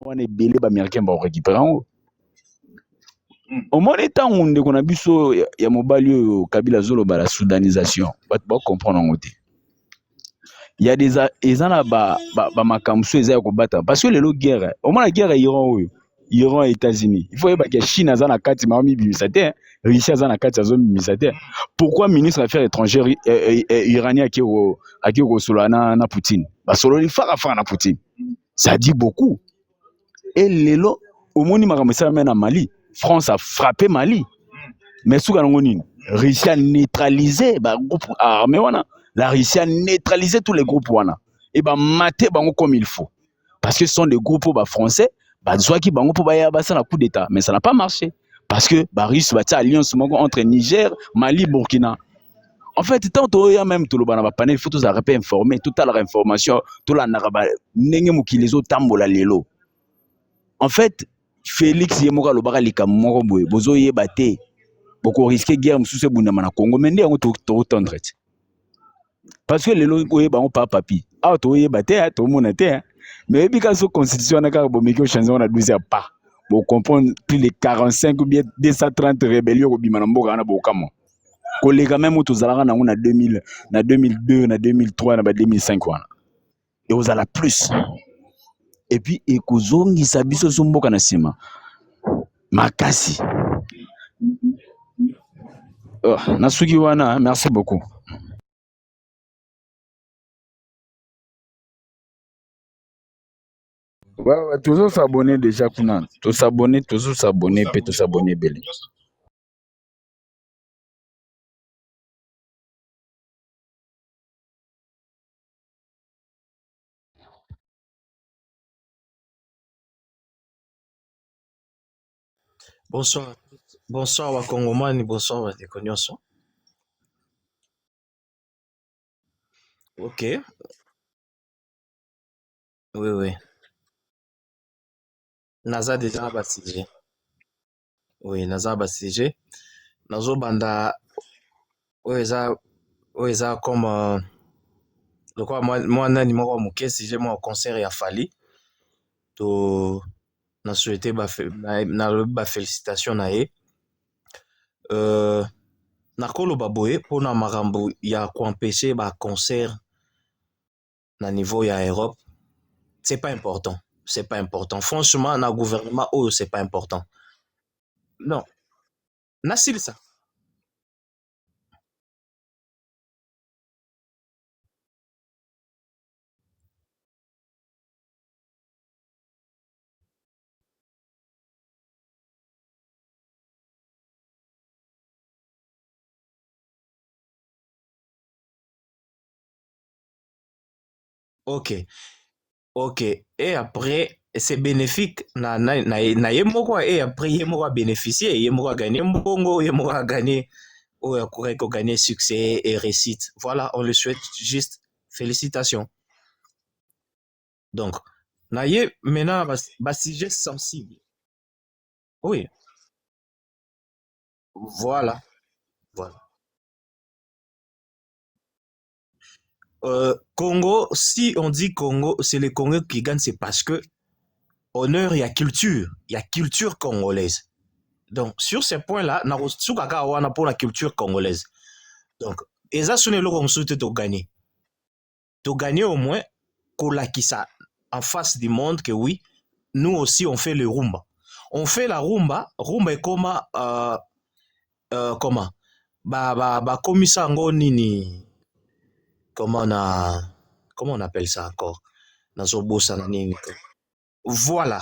wana ebele baaméricain bakorécupéra yango. omoni ntango ndeko na biso ya mobali oyo Kabila azoloba la soudanisation bato bakomprendre yango te. Ya eza na bamakambo so eza ya kobata parce que lelo guerre omona guerre ya Iran oyo Iran et États-Unis il faut yeba ke Chine aza na kati maomibimisa te, Russie aza na kati azomibimisa te. Pourquoi ministre affaires étrangères iranien aki kosolola na Poutine basololi faka na Poutine, ça dit beaucoup. Et lelo omoni makambo esalama na Mali, France a frappé Mali, mais suka nango nini Russie a neutralisé bagroupe armé wana. La Russie a neutralisé tous les groupes wana et maté bango comme il faut parce que ce sont des groupes français qui bango pour baya basa na coup d'état, mais ça n'a pas marché parce que Russie bâti alliance entre Niger, Mali, Burkina. En fait tant il y a même tout le bana panel, il faut tous arrêter informer toute la information tout la naraba ndenge mukili zo tambola lelo. En fait Félix Yemoka lobaka lika moko boye bozo yeba te boko risquer guerre msuse bundama na Congo mais ndenge to tendre. Parce que les lois on pas papi ah to yeba te to mona te mais bika so constitution na ka bomeki o changer on a 12 pas bon comprendre plus de 45 ou bien 230 rébellions au bimana mboka na bokamo kolega même to zalaka na 2000 na 2002 na 2003 na 2005 wana et aux ala plus et puis ekozongi sabiso so mboka na sima makasi nasuki wana. Merci beaucoup. Ouais, toujours s'abonner déjà, Kuna. Tout s'abonner, toujours s'abonner, puis tout s'abonner, belé. Bonsoir. Bonsoir, Wakongomani. Bonsoir, Wadekonyoso. Ok. Oui. Naza déjà bassigé. Oui, Naza bassigé. Nazo banda. Oui, ça comme. Le quoi, moi, nani, moi, mouké, si j'ai mon concert et à Fali. To. Na souhaité, na félicitations, nae. Nakolo baboye, pour na marambo, ya quoi empêcher, concert. Na niveau ya Europe. C'est pas important. C'est pas important. Franchement, na gouvernement, c'est pas important. Non. Nasil ça. Ok. Et après, c'est bénéfique. Na yemoko et après yemoko bénéficier, yemoko gagner mbongo, yemoko gagner ou gagner succès et réussite. Voilà, on le souhaite juste félicitations. Donc, na ye maintenant sujet sensible. Oui. Voilà. Congo, si on dit Congo, c'est le Congo qui gagne, c'est parce que honneur, il y a culture congolaise. Donc, sur ces points-là, on a pour la culture congolaise. Donc, et ça, c'est le qu'on souhaite de gagner. De gagner au moins, qu'on l'a qui ça en face du monde, que oui, nous aussi, on fait le rumba. On fait la rumba. Rumba est comment, comment? Comme ça, nini. Comment on appelle ça encore? Voilà.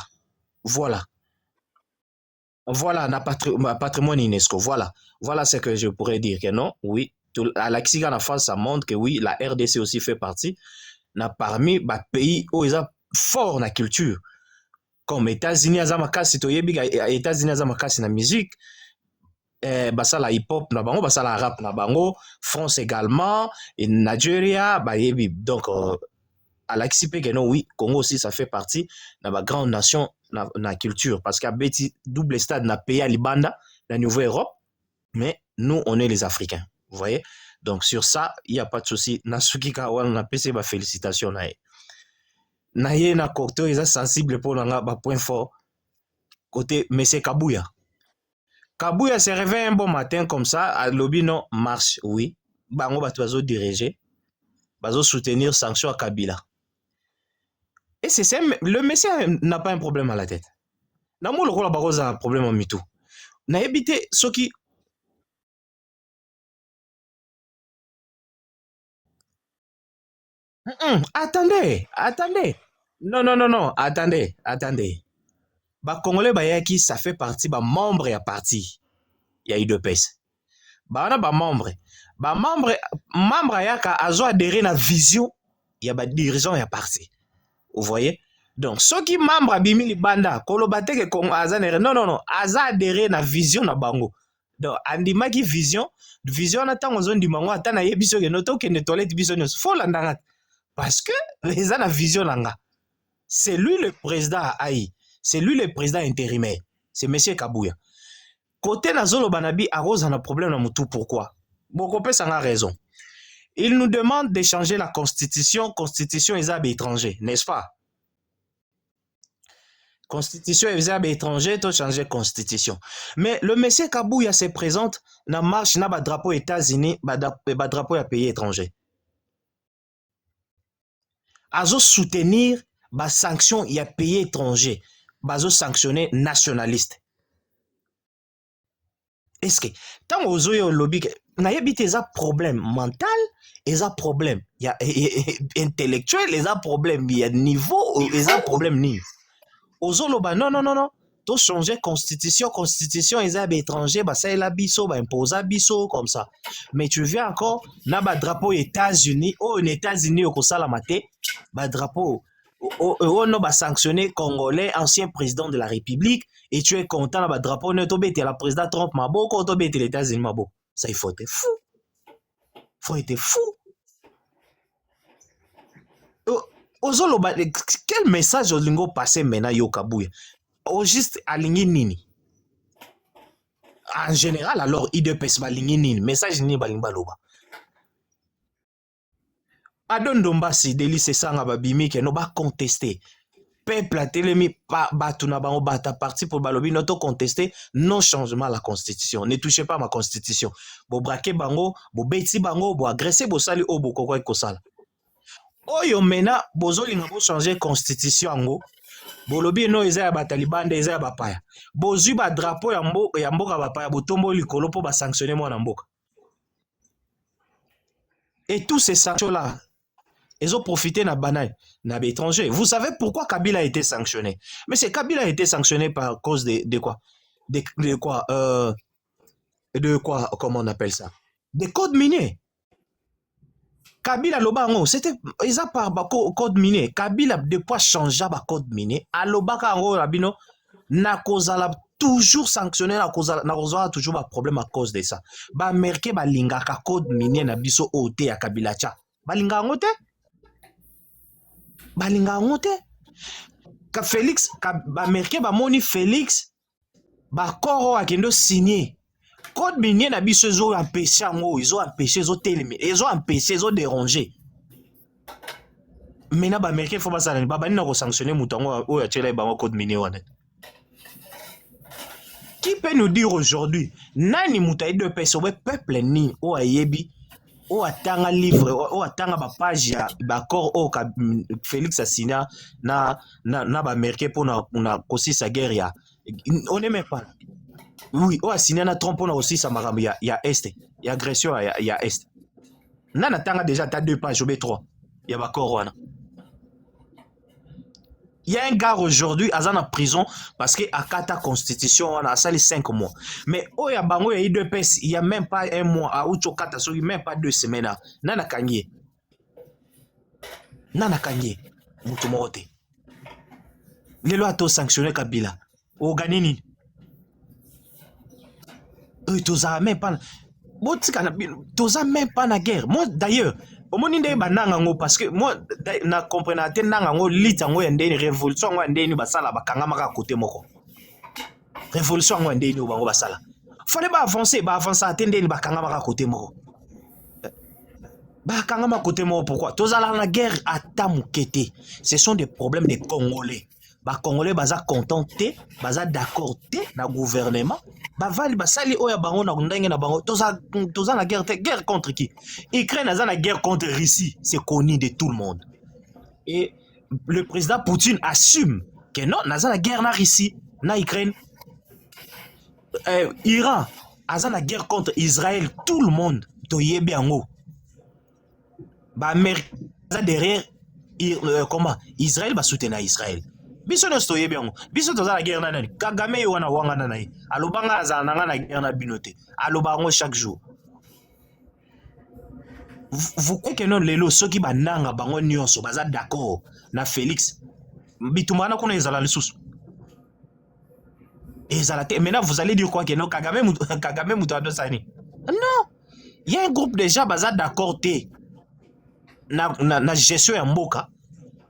Voilà, patrimoine UNESCO. Voilà ce que je pourrais dire. Que non, oui, à la face, ça montre que oui, la RDC aussi fait partie. Parmi les pays où ils ont fort la culture. Comme États-Unis, États-Unis, la musique. Ça la hip-hop, ça la rap, France également, et Nigeria, donc, à l'accepter que non, oui, Congo aussi, ça fait partie de la grande nation, la culture. Parce qu'à Betty, double stade, na pays à Libanda, la Nouvelle Europe, mais nous, on est les Africains. Vous voyez? Donc, sur ça, il n'y a pas de souci. Nasuki Kawan, on a passé ma félicitation. na ye na côté eza sensible pour nga ba point fort côté monsieur Kabuya. Kabuya se réveille un bon matin comme ça, à lobby non marche, oui. Bango bato diriger, bazo soutenir sanction à Kabila. Et c'est ça, le monsieur n'a pas un problème à la tête. Namo le rôle baroza un problème en mitou. Na évité ce qui attendez. Non, attendez. Ba Congolais bayaki ça fait partie ba membre ya parti. Il y a eu deux pèses. Ba on a ba membre yaka azo adhérer na vision ya ba dirigeant ya parti. Vous voyez? Donc ceux qui membre abimi libanda kolobate ke Congo azanere non aza adhérer na vision na bango. Donc andimaki vision na tango zo ndimango ata na yebiso ke noto ke ne toilette biso nyos fo landanga parce que les a la vision langa. C'est lui le président Aïe. C'est lui le président intérimaire. C'est monsieur Kabuya. Côté Nazolo Banabi, Arose a un problème dans tout. Pourquoi? Bokopé ça a raison. Il nous demande de changer la constitution. Constitution est étranger, n'est-ce pas? Constitution est étranger, tu changer constitution. Mais le monsieur Kabuya se présente dans marche na drapeau États-Unis, drapeau à pays étranger. Azo soutenir ba sanction y a pays étranger, bazo sanctionner nationaliste. Est-ce que tant aux yo lobby na yebite za problème mental, et un problème y a intellectuel, et un problème y a niveau, et un problème ni. Ozo loba non. To changer constitution ils a étranger bah ça la biso bah impose biso comme ça. Mais tu viens encore na ba drapeau États-Unis aux États-Unis au kosala maté ba drapeau on ba sanctionné congolais ancien président de la République et tu es content na ba drapeau ne tobete la président Trump maboko tobete les États-Unis maboko. Ça il faut être fou. Faut être fou. Ozo loba quel message olingo passer maintenant yo Kabuya? Au juste aligné nini. En général, alors, il de pèse aligné nini. Message ni balimba loba. Adon Dombasi, délice sanga babimi, que no ba contester. Peuple a télémi, batuna ba bata parti pour balobi, noto contester, non changement à la constitution. Ne touchez pas ma constitution. Bo braquer bango, bo beti bango, bo agresser, bo sali, o bo koko ekosala. Oyo mena, bozo linga bo changer constitution ango. Bolobi no eza ya batalibande eza ya bapaya. Bozui ba drapeau ya mboka bapaya botombo likolo po ba sanctionner mwana mboka. Et tous ces sanctions là, ils ont profité na banane na étranger. Vous savez pourquoi Kabila a été sanctionné? Mais c'est Kabila a été sanctionné par cause de quoi? De quoi comment on appelle ça? Des codes miniers. Kabila lobango c'était ils a par code minier. Kabila de quoi changer ba code minier. Alobaka ngo rabino na kozala toujours sanctionné na kozala toujours ba problème à cause de ça. Ba américain ba lingaka code minier na biso ote ya Kabila cha. Ba linga ngote? Ba linga ngote? Ka Félix ba américain ba moni Félix ba koro akendo signer. Code minier na biso ils ont empêché ils ont empêché ils ont dérangé. Maintenant ba américain faut pas ça ba bani na ko sanctionner mutango o ya tshela ba code minier wana. Qui peut nous dire aujourd'hui nani mutai de personnes peuple ni o ayebi o atanga livre o atanga ba page ya ba corps o Félix Asina na ba américain pour na kosi sa guerre ya on n'est même pas. Oui, on a signé un trompe aussi, ça m'a il y a Est, il y a agression, il y a Est. Nana tanga déjà, t'as 2 pages, j'ai 3. Il y a Bakoroana. Il y a un gars aujourd'hui, Azan en prison, parce que à Kata Constitution, on a sali 5 mois. Mais oh, il y a Bango, il y a eu 2 pèses, il n'y a même pas 1 mois, à Oucho Kata, il n'y a même pas 2 semaines. Nana Kanye. Moutoumorote. Les lois ont sanctionné Kabila. Au Ganini. Toza même pas na guerre. Moi d'ailleurs, au ninde bananga ngo parce que moi na comprendre te nanga ngo lita ngo ndeni révolution ngo ndeni basala bakanga maka côté moko. Révolution ngo ndeni bango basala. Fallait ba avancer atteindre bakanga maka côté moko. bakangama côté moko. Pourquoi tozala na guerre ata mokete? Ce sont des problèmes des Congolais. Congolais baza content te, baza d'accord te na gouvernement, bavali basali oya bango na ndenge na bango. Toza na guerre te. Guerre contre qui? Ukraine aza na guerre contre Russie, c'est connu de tout le monde. Et le président Poutine assume que non, naza na guerre na Russie, na Ukraine. Iran aza na guerre contre Israël, tout le monde toyebi yango. Américain derrière comment Israël va soutenir Israël. Biso no stoye bien. Biso toza la guerre na nani. Kagame yo wana wanga na nai. Alobanga azana na guerre na binote. Alobango chaque jour. Vous croyez que non lelo soki bananga bango nyonso baza d'accord na Félix. Bitumana kuna ezala lisusu. Ezala te. Maintenant vous allez dire quoi que non Kagame muto adosani. Non. Il y a un groupe de gens baza d'accord te. Na gestion ya mboka.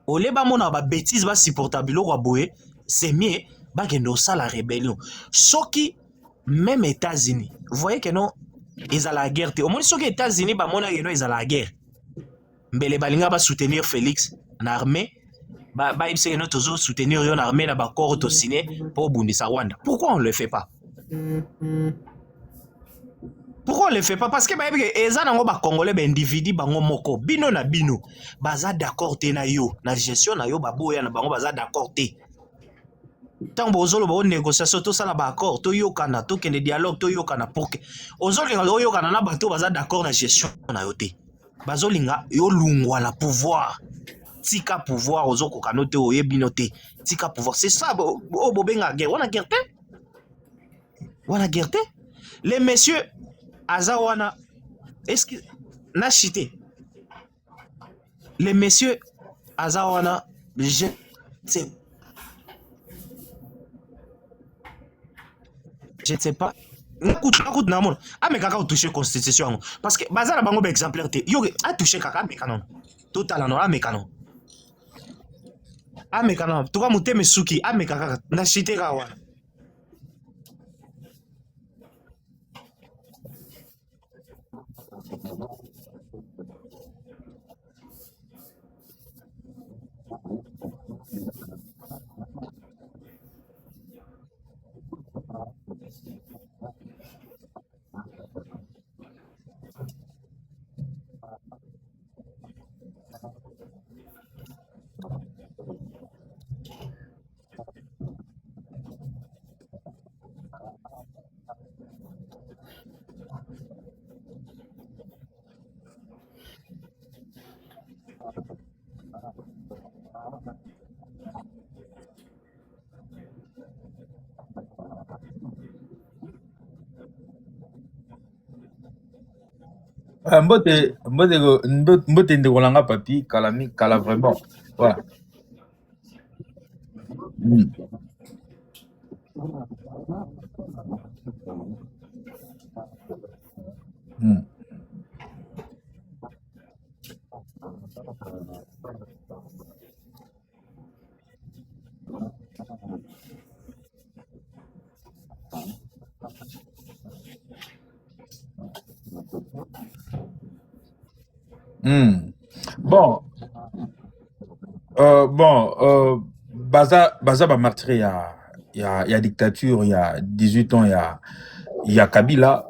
Ole ba mona ba bêtise ba supportable ko boye, c'est mieux ba kendo ça la rébellion. Soki même États-Unis, vous voyez que non ils à la guerre. Au moins soki États-Unis ba mona que non ils à la guerre. Mbele balinga ba soutenir Félix en armée, ba ibse no toujours soutenir yon armée na ba corps to signé pour bundisa Rwanda. Pourquoi on le fait pas? Pourquoi on le fait pas? Parce que eza nango ba Congolais ba individu bango moko bino na bino baza d'accord te na yo na gestion na yo baboya na bango baza d'accord te. Tant bozolo ba négociation to sala ba accord to yokana to kende dialogue to yokana pour que ozolinga yo yokana na bato baza d'accord na gestion na yo te. Bazolinga yo lungwa la pouvoir. Tika pouvoir ozoko kanote oyebino te. Tika pouvoir c'est ça bobenga guerre. Wana guerre te? Wana guerre te? Les messieurs Azawana, est-ce que n'a chité les messieurs Azawana, je ne sais pas. Écoute, namon. Ah mais kaka touché constitution parce que bazala bango exemplaire te. Yo a touché kaka mais canon. Total non, ah mais canon. Ah mais canon. Tu vas monter mes souki, ah mais kaka n'a chité kawa. Mbote ndekolanga papi kala vraiment. Ouais. Bon, Baza ba martyr il y a dictature, il y a 18 ans, il y a Kabila.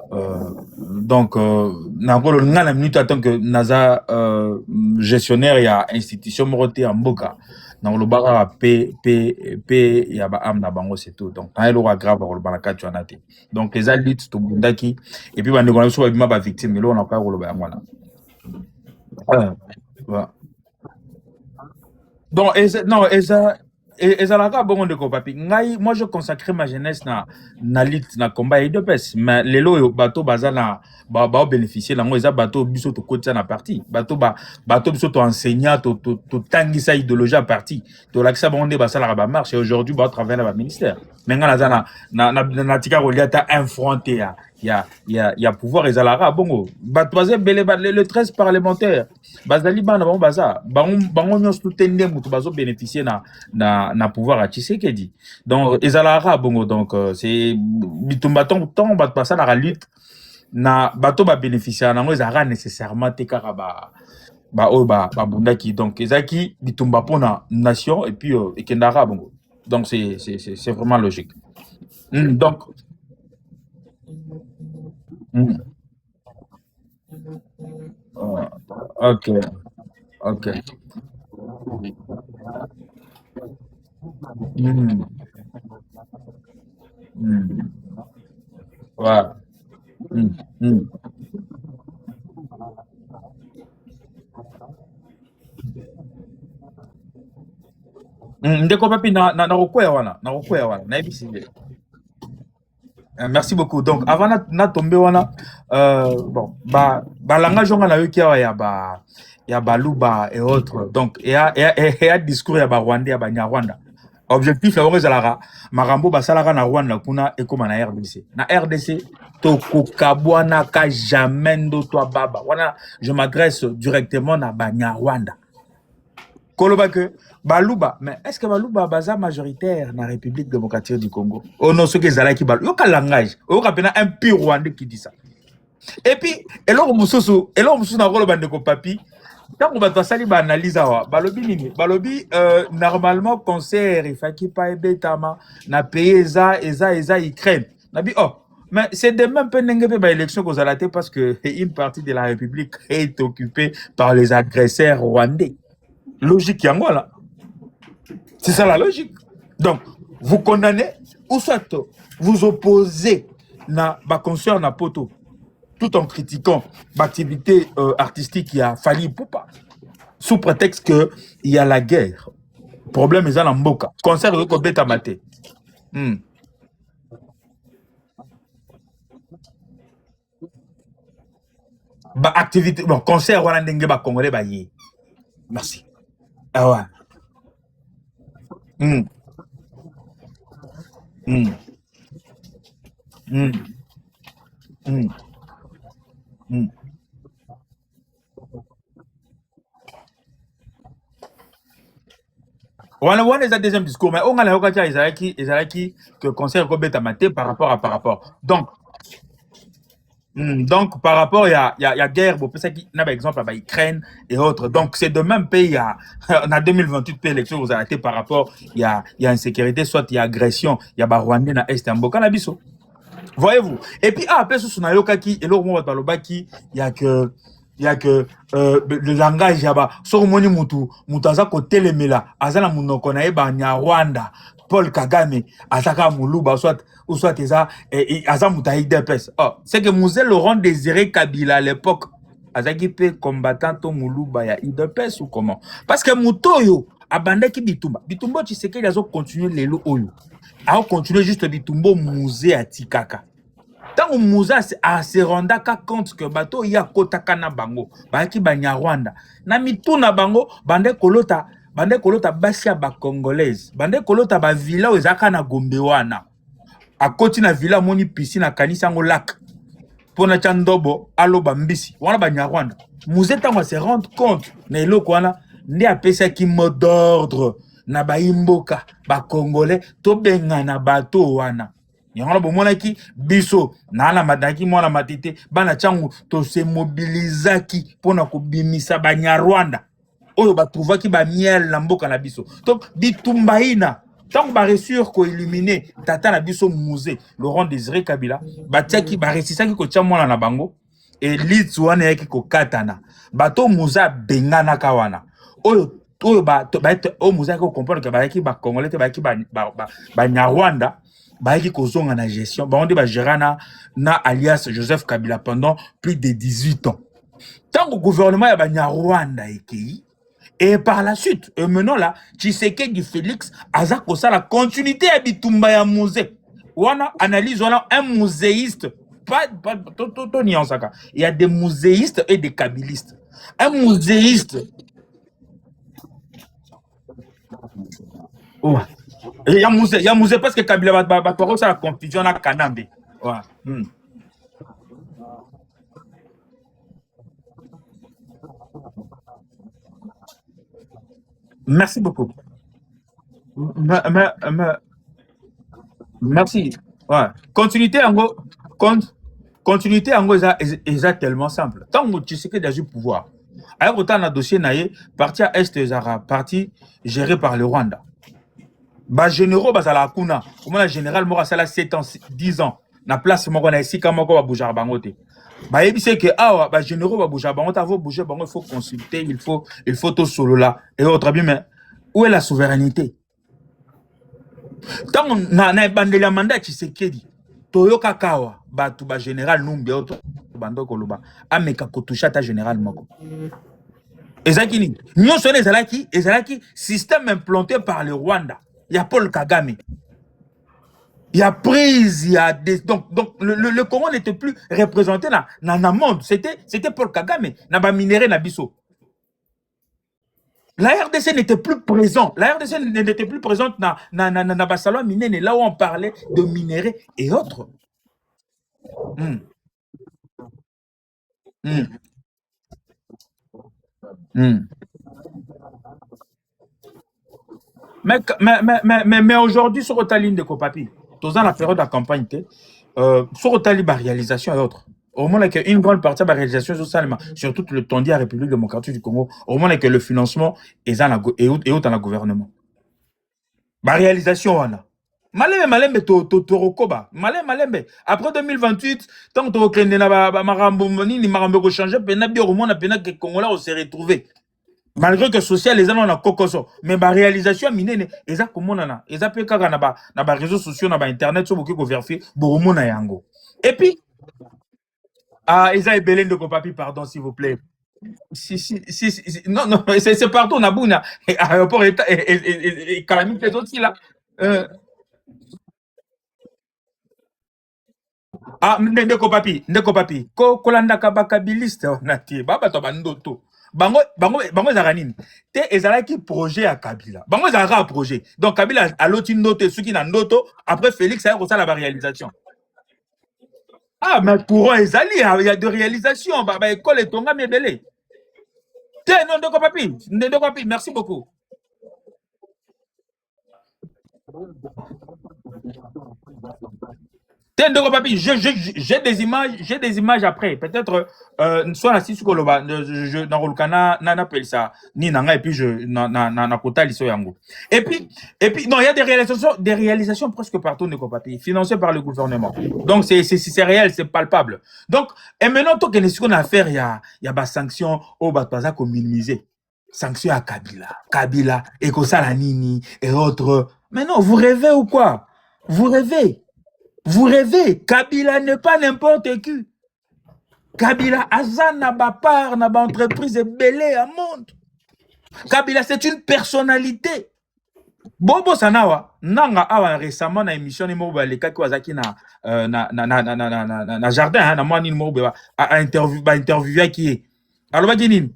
Donc, Nangolo, na minute attend que Naza gestionnaire, il y a institution Moroté en Boka. Nangolo Bara P, il y a Amna Bango, c'est tout. Donc, il y a grave pour le Banaka, tu en as. Donc, les alliés, tout Bundaki, et puis, on a pas victime, mais là, on n'a pas le Banana. Donc, non, moi, je consacrais ma jeunesse na lutte, na combat et de pes. Mais les lots bateau bazana ba bénéficier là, moi, ils bateau biso to côté na parti. Bateau biso to enseignant, to tangi sa idéologie à parti. To l'accès bon de basala ba marche et aujourd'hui ba travers le ministère. Mais ngana na tika reliata infronté il y a pouvoir et zalara bongo. Le 13 parlementaire. Bazali bana bon baza. Bango nyos tout tende mutu bazo bénéficier na pouvoir à Tshisekedi. Donc, Ezalara, bongo, donc, c'est Bitumbaton, bat passer la lutte na bato ba bénéficiaire nango ezalaka nécessairement te kaka oyo babundaki donc ezalaki bitumba mpona nation et puis ekendaka bongo donc c'est vraiment logique. Donc ok, ok. Mm, mm, voilà. Mm, mm. Ndeko papi na rokoya wana nayebisi nde. Merci beaucoup. Donc, avant na tombé wana, bon, langage on a eu qui ya baluba et autres. Donc, il y a discours ya ba Rwanda ya ba Nyarwanda. Objectif la zalara marambo basalaka na Rwanda kuna ekoma na RDC. Na RDC to kokabwana ka jamais ndo toi baba. Wana je m'adresse directement na ba Nyarwanda. Koloba que baluba, mais est-ce que baluba baza majoritaire dans la République démocratique du Congo? Oh non, ce que zala qui baluba, yoka langage, yoka pena un pire Rwandais qui dit ça. Et puis, eloko mususu na koloba ndeko papi, tant qu'on va sali ba analyse awa, balobi nini? Balobi normalement concert il faut qu'il pas ebetama na pays eza Ukraine. Nabi oh, mais c'est de même peu n'engebe ba élection qu'on a parce que une partie de la République est occupée par les agresseurs rwandais. Logique yangola. C'est ça la logique. Donc, vous condamnez ou soit vous opposez na ba concert na poto tout en critiquant l'activité artistique qui a fallu Poupa sous prétexte que il y a la guerre. Problème est dans mboka. Concert de beta maté. Ba activité bon concert wana ndenge ba congolais ba yi. Merci. Ah ouais. On est à deuxième discours, mais on a la Ezalaki que concert Robert Amaté par rapport. Donc, par rapport, il y a guerre, bon, ça qui n'a pas exemple à Ukraine et autres. Donc, c'est de même pays, on a 2028 pays élections, vous arrêtez par rapport, il y a insécurité, soit il y a agression, il y a Rwandais dans Est, en Canabiso. Voyez-vous? Et puis, après, ce sont Ayokaki, et l'autre mot, il y a que le langage, il y a Soromoni Mutaza Kotelemela, Azana Munoko Naeba Nyarwanda, Paul Kagame, Azaka Muluba, ou soit Azamutaï Depes. Oh, c'est que Mouzel Laurent Désiré Kabila à l'époque, Azaki pe combattant to Muluba ya Idepes ou comment? Parce que Mutoyo, Abandaki Bitumba. Bitumba, tu sais qu'il a continué les lots Oyo. A continué juste Bitumbo Mouzé à Tikaka. Tant que Mouza se renda compte que bato ya kotaka na bango, baki Banyarwanda. Na mitu na bango, bande kolota basia ba congolaise. Bande kolota ba villa ozaka na Gombe wana. A koti na villa moni piscine na kanisa ngo lac. Pona chandobo alo bambisi. Wana Banyarwanda. Mouza tango se rendre compte na eloko wana ndi apesa ki mot d'ordre na ba imboka ba congolais to benga na bato wana. Yango bomonaki biso na madaki mwana matete bana changu to se mobilisaki pona ko bimisa Banyarwanda oyo batrouvaki ba miel na mboka na biso. Donc bitumbaina tant ba réussir ko éliminer tata na biso Mouzé Laurent Désiré Kabila batiaki ba réussisaki ko tia mwana na bango et litsuana yaki ko katana bato Mouza bengana kawana oyo Mouza ko comprendre que ba yaki ba congolais te ba yaki ba Nyarwanda baiki kozonga na gestion on dit gérana na alias Joseph Kabila pendant plus de 18 ans. Tant que gouvernement ya Banyarwanda ekei et par la suite maintenant là Tshisekedi Félix azako ça la continuité ya bitumba ya Mouzé. Wana analyse wana un muséiste pas nuancaka. Il y a des muséistes et des kabilistes. Un muséiste oh. Il y a Mouzé parce que Kabila va ça la confusion à Kanambe. Ouais. Merci beaucoup. Merci. Ouais. Continuité en gros. continuité en gros est tellement simple. Tant que tu sais que dans le pouvoir, alors autant dans dossier naïe, parti à Est Zara, parti géré par le Rwanda. Bah généraux bah ça la kuna. Comment la général mora ça la 7 ans 10 ans. Na place moko na ici comment ko ba bouger bangote. Bah et c'est que ah bah généraux ba bouger bangote avant bouger bango il faut consulter, il faut tout solo là et autre bien mais où est la souveraineté? Tant na bandela mandat Tshisekedi. Toyoka kawa ba tu ba général numbi auto bando koloba ameka kotusha ta général moko. Ezakini, nous sommes les système implanté par le Rwanda. Il y a Paul Kagame. Il y a prise, il y a des... Donc le Congo n'était plus représenté dans le monde. C'était Paul Kagame. N'a pas minéré Nabiso. La RDC n'était plus présente. La RDC n'était plus présente dans Bassalon Miné, là où on parlait de minerais et autres. Mm. Mm. Mm. Mais aujourd'hui, sur ta ligne de Copapi, dans la période de campagne, sur ta ligne de réalisation et autres, au moment où une grande partie de la réalisation sociale, surtout le temps de la République démocratique du Congo, au moment où le financement est dans le gouvernement. La réalisation, on a. Malembe torokoba. Malembe. Après 2028, tant que tu as marambo changé, que Congolais on s'est retrouvé. Malgré que social les gens ont cocoso mais la réalisation minene eza komonana eza pe kaka na ba réseaux sociaux na ba internet so boki ko vérifier boromona yango et puis eza ebele de papi pardon s'il vous plaît non c'est partout na buna aéroport et calamité les autres là ndeko papi ko landa ka bakabiliste onati baba to bandoto bango ezalaka nini te ezalaki projet ya Kabila bango ezalaka projet donc Kabila aloti ndoto esuki na ndoto après Félix aye kosala ba réalisation mais courant ezali il y a de réalisation ba école etongami ebele te non ndeko papi merci beaucoup. Papi, j'ai des images après. Peut-être, soit la six koloba, dans le canal, n'appelle ça, ni nanga, et puis na kota liso yango. Et puis, non, il y a des réalisations presque partout, Ndeko Papi, financées par le gouvernement. Donc, c'est réel, c'est palpable. Donc, et maintenant, tout ce qu'on a à faire, il y a des sanctions au Batouaza qu'on minimisé. Sanctions à Kabila, Ekosala Nini, et autres. Mais non, vous rêvez ou quoi? Vous rêvez. Vous rêvez, Kabila n'est pas n'importe qui. Kabila Azan n'a pas part, n'a pas entreprise belé à monde. Kabila, c'est une personnalité. Bobo Sanawa, nanga awa récemment na émission ni moba le kaki wazaki na jardin na mwani moba a interview qui alors ba dinini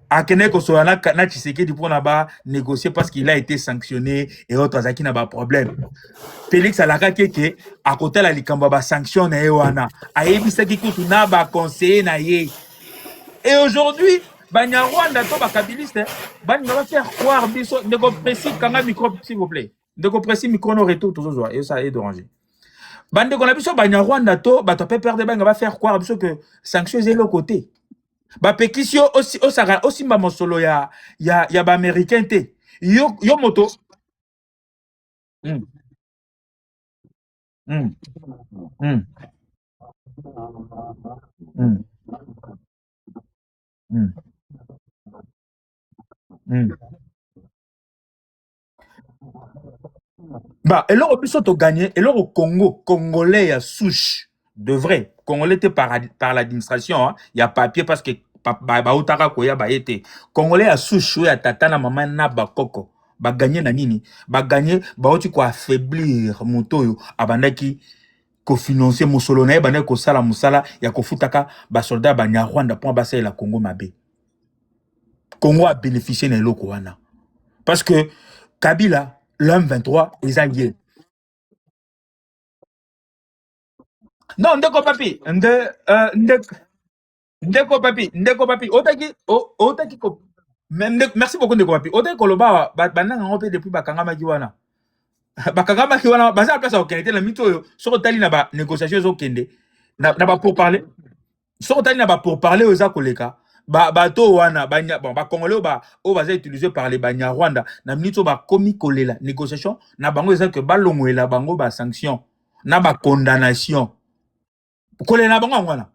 akene ko so na Tshisekedi pour na ba négocier parce qu'il a été sanctionné et autres azaki na ba problème. Félix alaka keke à côté la likamba ba sanction na ewana ayebisa ki kutu na ba conseiller na ye. Et aujourd'hui Banyarwanda to ba kabiliste banya va faire croire biso ndeko précis kanga micro s'il vous plaît. Ndeko précis micro no retour toujours et ça est d'oranger. Bande ko na biso Banyarwanda to ba to pe perdre banga va faire croire biso que sanction est le côté. Ba pétition aussi ba mosolo ya ba américain té. Yo moto Bah, et là, au plus, on gagné, et là, au Congo, Congolais, à souche, de vrai, Congolais était par l'administration, hein, il y a papier parce que, Otara Koya, été, Congolais à souche, à tatana, maman, na, bakoko, ba gagné, na nini, ba gagné, ba oti ko affaiblir, motoyo, abandaki, ko financer, moussolone, bandaki, ko sala, moussala, ya ko futaka, ba soldat, ba Nyarwanda, pour basa, la Congo, mabé. Congo a bénéficié de l'Okouana. Parce que, Kabila, l'homme 23, ils ont lié. Non, ndeko papi, ndeko papi, otaki ko, merci beaucoup ndeko papi, otaki ko loba, bananga ngope depuis bakangama kiwana. Bakangama kiwana, basa place au Canada, la mito yo, sur tali na ba négociation zo kende. na ba pour parler so tali na ba pour parler aux koleka bato wana bon ba congolais o ba utilisé par les Banyarwanda na minute ba komi kolela négociation na bango eza que balongwela bango ba sanction na ba condamnation kolela bango wana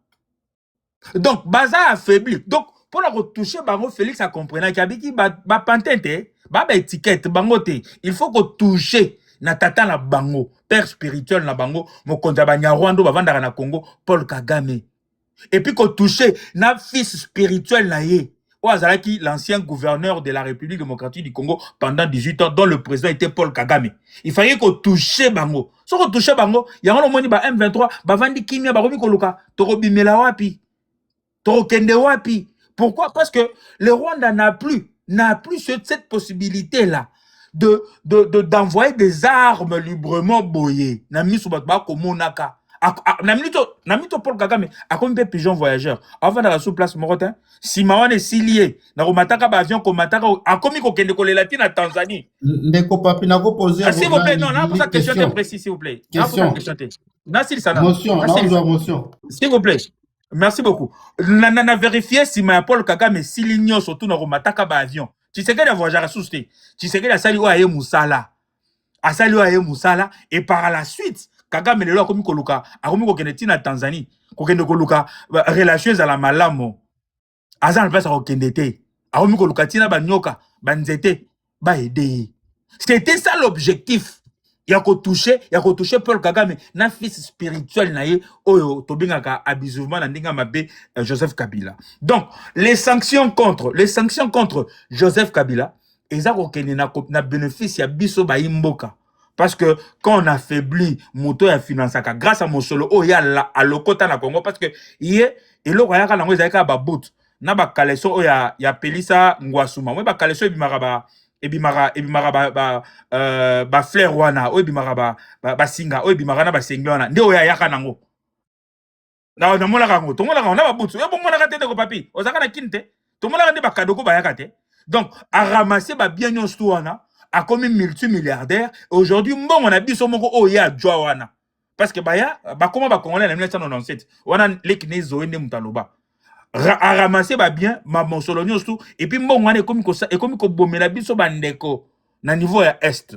donc baza affaibli donc pour la retoucher bango Félix a compris qu'il abiki ba pantente ba étiquette bango te il faut que toucher na tata na bango père spirituel na bango mokonza Banyarwanda bavandaka na Congo Paul Kagame. Et puis qu'on touchait na fils spirituel na ye. Ouazalaki, l'ancien gouverneur de la République démocratique du Congo pendant 18 ans, dont le président était Paul Kagame. Il fallait qu'on touchait bango. Si on touchait bango, il y a un moment ba M23, ba vandi kimia, ba robi koluka, torobi mela wapi, torokende wapi. Pourquoi? Parce que le Rwanda n'a plus cette possibilité-là d'envoyer des armes librement boyées. Na miso ba komonaka. Namito Paul Kagame a comme des pigeons voyageurs avant de la sous-place Morotin si mawane si lié na romataka ba avion ko mataka a commis ko kende ko le latine à Tanzanie ndeko papi na ko poser s'il vous plaît non là pour ça question précis s'il vous plaît question Nassil Sana motion s'il vous plaît merci beaucoup na vérifier si ma Paul Kagame si lignon surtout na romataka ba avion tu sais que la voyageur a sousté tu sais que la sali wa ye musala a sali wa ye musala et par la suite Kagame lelo akomi koluka akomi kokende tina Tanzanie kokende koluka relations à la malamo azan pesa kokende te akomi koluka tina banyoka banzete ba aider c'était ça l'objectif ya ko toucher Paul Kagame na fils spirituel na ye oyo tobingaka abusivement na ndinga mabe Joseph Kabila. Donc les sanctions contre Joseph Kabila eza kokende na bénéfice ya biso ba imboka. Parce que quand on affaiblit moto ya finansaka grâce à mon solo oh ya la alokota na Congo parce que hier et le royaka lango ezaka ba boot na ba kaleso oh ya pelisa ngwasuma moi ba kaleso ebimara ba fleur wana oh ebimara ba singa oh ebimara na ba sengi wana nde oh ya yaka nango na mona kango to mona kango na ba boot yo bon mona katete ko papi ozaka na kinte to mona kande ba kadoko ba yakate donc à ramasser ba bien nyonso wana a comme multimilliardaire aujourd'hui bon on a biso moko oya joana parce que baya ba comment ba congolais en 1997 wana lekine zoende mutaloba a ramasser ba bien ma monsolonio tout et puis bon on est comme ça et comme ko bomela biso bandeko na niveau ya est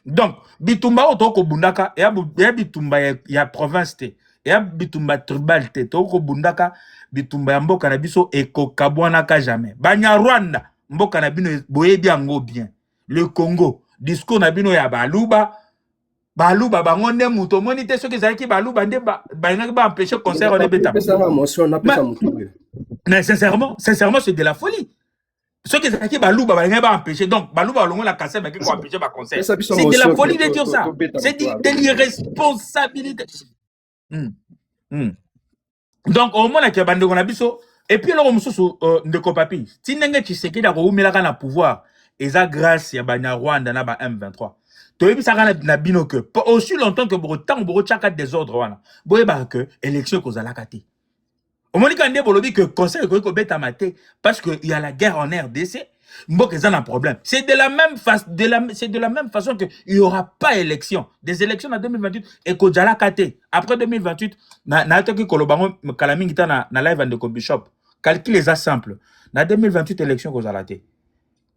donc bitumba oto ko bundaka ya bitumba ya province te ya bitumba tribal te to ko bundaka bitumba ya mboka na biso eko kabwana ka jamais Banyarwanda mboka na bino boye biango bien. Le Congo, discours na bino ya baluba bango nde muto moni te soki zaki baluba nde ba empêcher concert on ebeta. Mais sincèrement c'est de la folie. Soki zaki baluba ba empêcher donc baluba longo la cassette ba ko empêcher ba concert. C'est de la folie de dire ça. C'est de l'irresponsabilité. Donc au moins que bande na biso et puis alors mususu ndeko papi. Tinenge Tshisekedi da ko umela na pouvoir. Et ça grâce à Banyarwanda na ba M23. Toyebi saka na bino que aussi longtemps que tant boro chaka désordre wana. Boye ba que élection ko zala kate. Au moins quand bolobi que conseil ko beta maté parce que il y a la guerre en RDC, mbok ça un problème. C'est de la même façon que il y aura pas élection. Des élections en 2028 et ko zala kate. Après 2028 na toki kolobango kalamingi ta na live and the Bishop. Calcul les simple. Na 2028 élection ko zala te.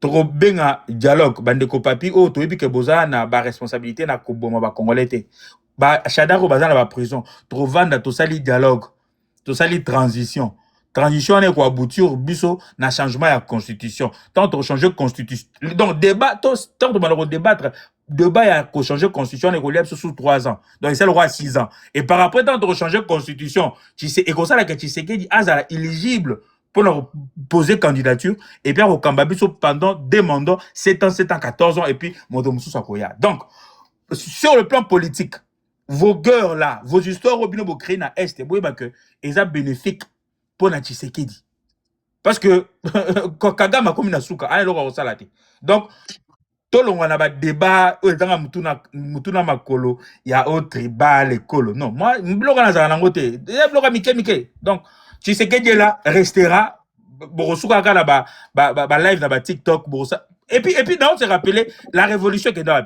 Trop benga dialogue bandeko papi o to ke boza na ba responsabilité na koboma ba congolais te ba chadaro baza na ba prison trop vanda to sali dialogue to sali transition ne ko aboutir biso na changement ya constitution tant to changer constitution donc débat tant to malheureux débattre débat ya ko changer constitution ne ko lier sous 3 ans donc c'est le roi 6 ans et par après tant to changer constitution tu sais et comme ça la que tu sais que azala éligible pour leur poser candidature et puis au Kambabiso pendant des mandats 7 ans, 14 ans et puis Modomoussou Sakoya. Donc, sur le plan politique, vos guerres là, vos histoires au bino vous créez na Est, vous voyez que ils ont bénéfique pour na Tshisekedi. Parce que Kagame a comme une souka, il aura salati. Donc, tout le monde a un débat, mutuna makolo, il y a autre tribal et colo. Non, moi, m'bloga na zanangote, m'bloga mike. Donc, Tshisekedi là restera borosuka ka na ba live na ba TikTok borosa et puis non, on s'est rappelé la révolution que dans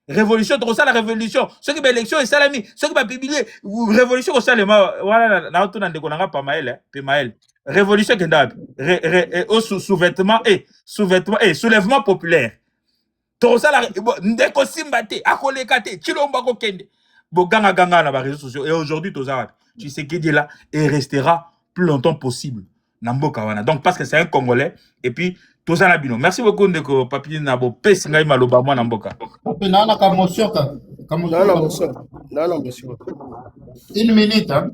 révolution la révolution ceux qui élection et salami ceux qui va publier révolution au salema voilà na tout na ndeko nanga pa mael révolution kenda au sous-vêtement et soulèvement populaire to ça la ndeko simbate akoleka te chilomba ko kende boganga ganga na ba réseaux sociaux et aujourd'hui to ça tu sais qui dit là et restera plus longtemps possible na mboka wana donc parce que c'est un Congolais et puis tout ça na bino merci beaucoup ndeko papi na bo pesi ngai maloba mwana mboka Papi, nana kamotion ka. Non, monsieur. Une minute, hein.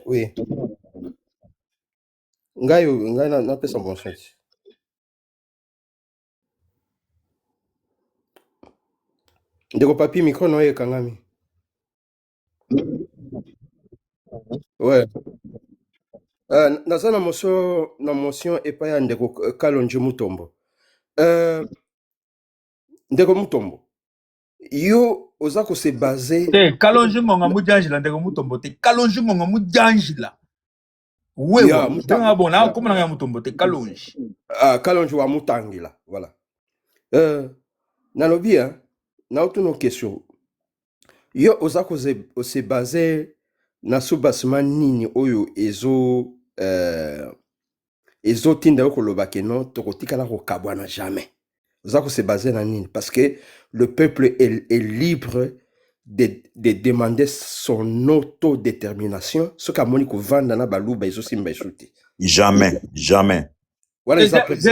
Oui. Ngai napesa bon sens. Ndeko papi micro no ekangami. Ouais. Naza na motion epa ya ndeko Kalonji Mutombo. Ndeko Mutombo. Yo oza ko se baser te Kalonji ngonga mujanjila ndeko Mutombo te Kalonji ngonga mujanjila wewe ndanga bona comme na Mutombo te Kalonji Kalonji wa Mutangila voilà. Nalobi na auto question. Yo oza ko se baser na subasima nini oyo ezo tinda ko lobake no tokotikala ko kabwana jamais. Oza ko se baser na nini parce que le peuple est libre de demander son autodétermination ce qu'a moni ko vanda na baluba ezo simba esuti. Jamais. Voilà j'ai la réponse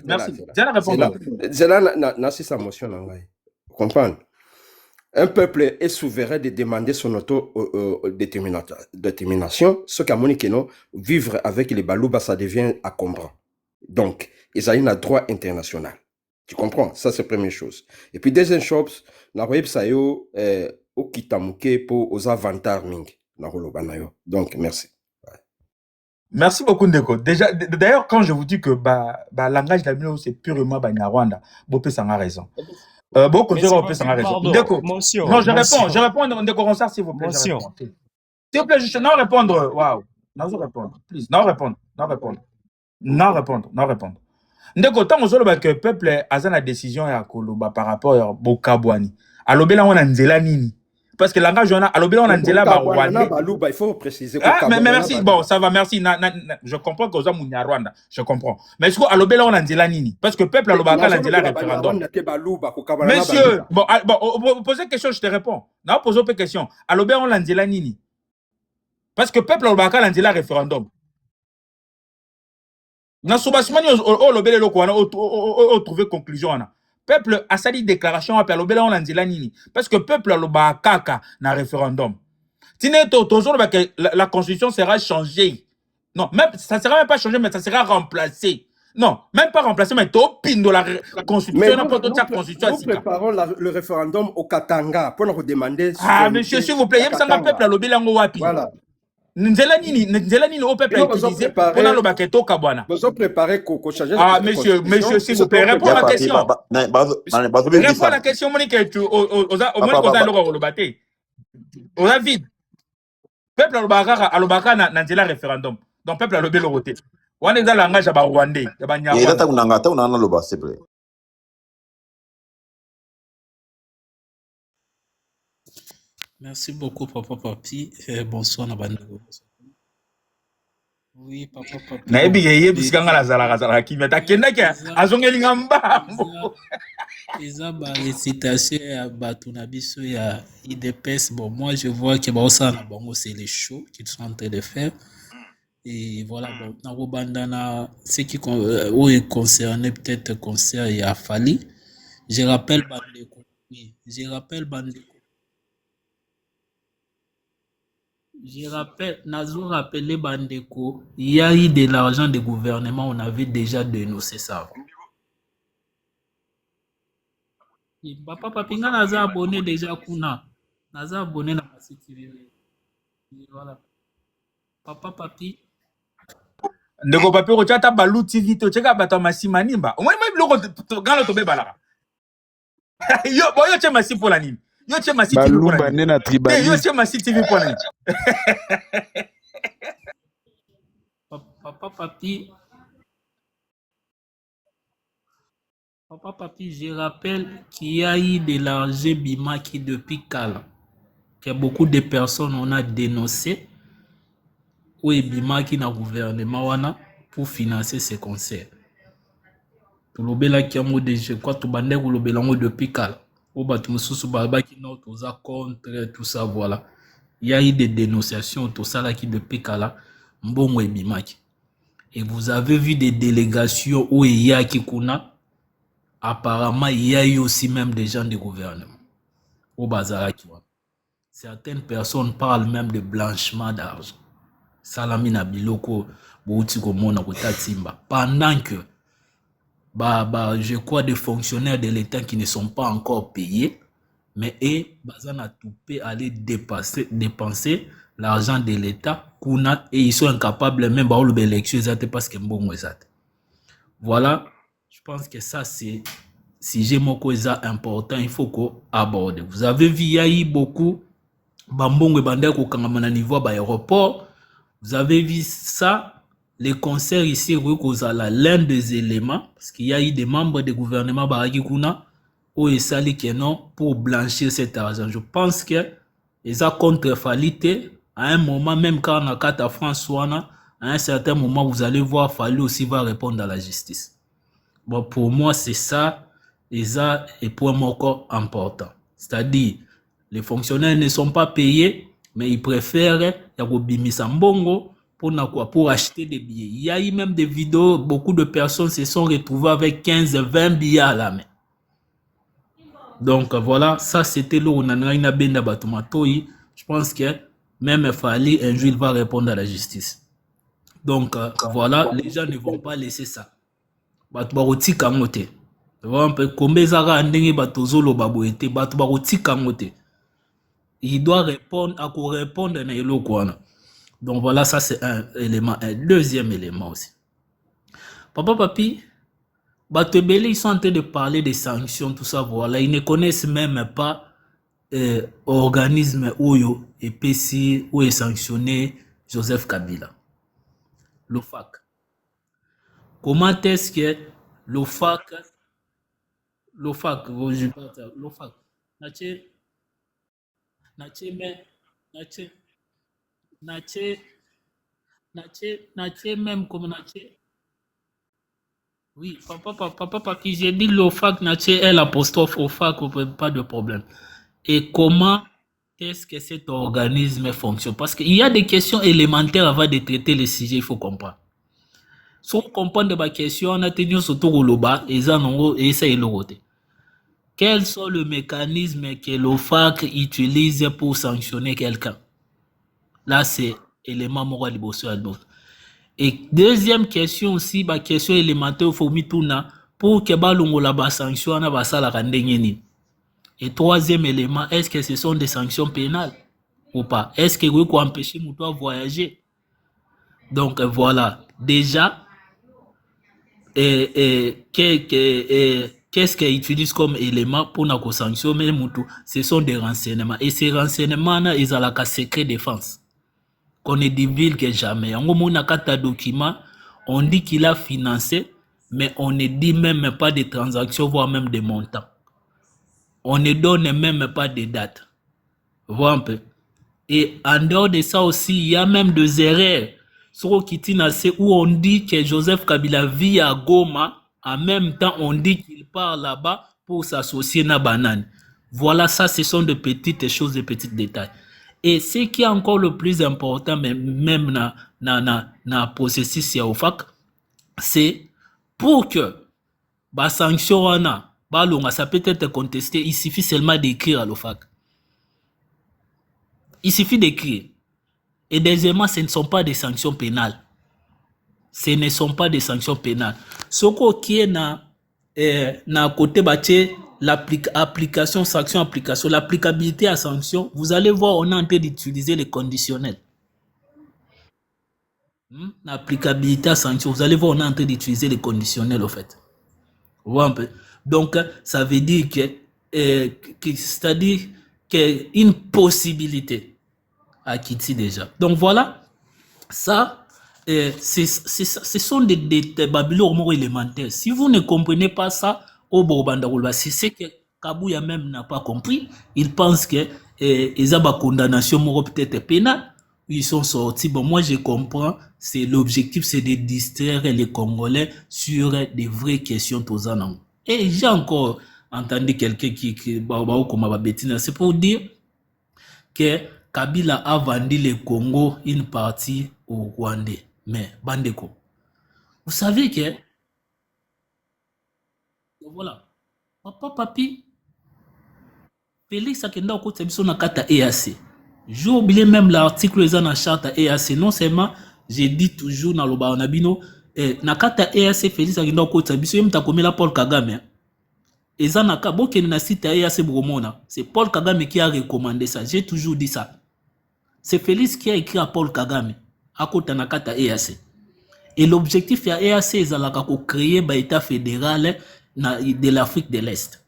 merci j'ai la réponse c'est là na c'est sa motion na ngai. Comprendre? Un peuple est souverain de demander son autodétermination. Ce qu'a moni que non, vivre avec les baluba, ça devient encombrant. Donc, ils ont un droit international. Tu comprends? Ça, c'est la première chose. Et puis, deuxième chose, la web ça yo au kitamuke pour aux avantages ming. Donc, merci. Merci beaucoup Ndeko. Déjà d'ailleurs quand je vous dis que langage d'Amino c'est purement Banyarwanda, Bopé ça a raison. Beaucoup de gens ont raison. Ndeko. Non, je réponds Ndeko Ronsard s'il vous plaît. S'il vous plaît, je non répondre. Waouh. Non répondre. Please, non répondre. Ndeko tant que le peuple a la décision ya koloba par rapport à Bokabwani. Alobela on a nzela nini? Parce que langage on a alobela on a nzela ba Rwanda. Il faut préciser mais merci. Bon, ça va, merci. Je comprends que Oza Rwanda, je comprends. Mais est-ce que alobela on a nzela nini? Parce que peuple alobaka la nzela référendum. Monsieur, bon, posez question, je te réponds. Non, posez une question. Alobela on a nzela nini? Parce que peuple alobaka la nzela référendum. Na subasmani o lobele loko wana o trouver conclusion wana. Peuple a sali déclaration appel lobele on nzela nini parce que peuple aloba kaka na référendum. Tine toujours que la constitution sera changée. Non, même ça sera même pas changé mais ça sera remplacé. Non, même pas remplacé mais to pindo la constitution na pas toute constitution. Nous préparons le référendum au Katanga pour nous demander. Ah monsieur s'il vous plaît, yem sanga peuple lobele ngo wapi. Voilà. Nzela nini au peuple utilisé pour le baketo kabwana. Vous préparez qu'on change. Ah monsieur s'il vous plaît, réponds à la question. Réponds à la question Monique tu au moins le baté. On a vide. Peuple alobaka na nzela référendum. Donc peuple alobé le roté. On est dans le langage ba rwandais, ba nyarwanda. Et là ta unana loba s'il vous plaît. Merci beaucoup, Papa Papi. Bonsoir, Nabandego. Oui, Papa Papi. Naebi yeye bisikanga la zala kimia takenda kia azongelinga mbambo. Eza ba récitation ya batunabiso ya IDPS. Bon, moi je vois que ça na bango c'est les shows qu'ils sont en train de faire. Et voilà, bon, Narobandana, ce qui est concerné peut-être concert et à Fali. Je rappelle Bandeko. Oui, je rappelle Bandeko. Je rappelle, Nazo rappelé Bandeko, il y a eu de l'argent du gouvernement, on avait déjà dénoncé ça. Papa Papinga Naza abonné déjà Kuna. Naza abonné na Massi TV. Et voilà. Papa, papi. ndeko papi kotia ta balu TV to cheka bato masima nimba au moins même le galo to bebala yo boyo che masi pour la nini yo che masi TV pour la balumba nini nena yo tribaliste che masi TV pour la nini Papa, papi. Papa, papi, je rappelle qu'il y a eu de l'argent Bimaki depuis Kala, que beaucoup de personnes on a dénoncé ou Bimaki na gouvernement wana pour financer ces concerts. Tulobela kiamo de je crois to bande kulobela ngo depuis Kala. Ou batu mususu babaki na toza contre tout ça voilà. Il y a eu des dénonciations tout ça là qui depuis Kala mbongo Bimaki. Et vous avez vu des délégations où il y a Kikuna. Apparemment, il y a eu aussi même des gens du gouvernement au Bazaraki. Certaines personnes parlent même de blanchiment d'argent. Salamina Biloko, pendant que je crois des fonctionnaires de l'État qui ne sont pas encore payés, mais Bazan a tout payé aller dépenser l'argent de l'État et ils sont incapables même de l'élection parce que bon voilà. Je pense que ça, c'est si j'ai mon cosa important, il faut qu'on aborde. Vous avez vu, il y a eu beaucoup Bambongo et Bandeko quand on a niveau à l'aéroport. Vous avez vu ça, les concerts ici, l'un des éléments, parce qu'il y a eu des membres du gouvernement Baraki Kuna, où ils sali que non, pour blanchir cet argent. Je pense que les a contre-falité, à un moment, même quand on a carte François, à un certain moment, vous allez voir, Fallu aussi va répondre à la justice. Bon, pour moi, c'est ça, et pour moi encore important. C'est-à-dire, les fonctionnaires ne sont pas payés, mais ils préfèrent pour acheter des billets. Il y a eu même des vidéos, beaucoup de personnes se sont retrouvées avec 15-20 billets à la main. Donc voilà, ça c'était là où on a une benda batumatoi. Je pense que même Fali, un jour, il va répondre à la justice. Donc voilà, les gens ne vont pas laisser ça. Bato bakotika ngo te. Un peu combien ezaka ndenge bato zoloba boye te, bato bakotika ngo te. Il doit répondre à quoi répondre na eloko wana. Donc voilà, ça c'est un élément. Un deuxième élément aussi. Papa papi, bato ebele, ils sont en train de parler des sanctions, tout ça, voilà. Ils ne connaissent même pas organisme Oyo et PC où est sanctionné Joseph Kabila. L'OFAC. Comment est-ce que l'OFAC, même comme oui, papa, qui j'ai dit l'OFAC, elle apostrophe OFAC, pas de problème. Et comment est-ce que cet organisme fonctionne? Parce qu'il y a des questions élémentaires avant de traiter les sujets, il faut comprendre. Si on comprend des questions, on a tenu surtout au loba, et ça, et le côté. Quels sont les mécanismes que l'OFAC utilise pour sanctionner quelqu'un? Là, c'est élément moral de bosso. Et deuxième question aussi, question élémentaire, il faut mitouna pour que la sanction na basala kandengeni. Et troisième élément, est-ce que ce sont des sanctions pénales ou pas? Est-ce que vous pouvez empêcher Moutoua de voyager? Donc voilà, déjà, qu'est-ce qu'ils utilisent comme élément pour nous sanctionner? Ce sont des renseignements. Et ces renseignements, ils ont la secret défense. Qu'on ne divulgue jamais. On a document, on dit qu'il a financé, mais on ne dit même pas des transactions, voire même des montants. On ne donne même pas de dates. Voir un peu. Et en dehors de ça aussi, il y a même des erreurs où on dit que Joseph Kabila vit à Goma, en même temps on dit qu'il part là-bas pour s'associer à Banane. Voilà, ça ce sont de petites choses, de petits détails. Et ce qui est encore le plus important, même dans processus ya OFAC, c'est pour que la sanction ça peut être contesté, il suffit seulement d'écrire à l'OFAC. Il suffit d'écrire. Et deuxièmement, ce ne sont pas des sanctions pénales. Ce ne sont pas des sanctions pénales. Ce qui est na côté application, sanction, application, l'applicabilité à sanction, vous allez voir, on est en train d'utiliser les conditionnels. L'applicabilité à sanction, vous allez voir, on est en train d'utiliser les conditionnels, au fait. Vous voyez un peu. Donc, ça veut dire que c'est-à-dire qu'une possibilité à quitter déjà. Donc, voilà, ça, ce sont des babylons élémentaires. Si vous ne comprenez pas ça, c'est ce que Kabouya même n'a pas compris. Il pense que ils ont une condamnation peut-être pénale. Ils sont sortis. Bon, moi, je comprends. C'est l'objectif, c'est de distraire les Congolais sur des vraies questions. Et j'ai encore entendu quelqu'un qui c'est pour dire que Kabila a vendu le Congo une partie au Rwandais. Mais, Bandeko, vous savez que, voilà, papa, papi, Félix Akenda Okota biso na kata EAC. J'ai oublié même l'article dans la charte EAC. Non seulement, j'ai dit toujours dans le Baonabino, na kata EAC, Félix Akenda Okota biso, yem takomela Paul Kagame. Et ça n'a qu'à na site EAC Bromona. C'est Paul Kagame qui a recommandé ça. J'ai toujours dit ça. C'est Félix qui a écrit à Paul Kagame. À côté na kata EAC. Et l'objectif de EAC, c'est de créer un État fédéral de l'Afrique de l'Est.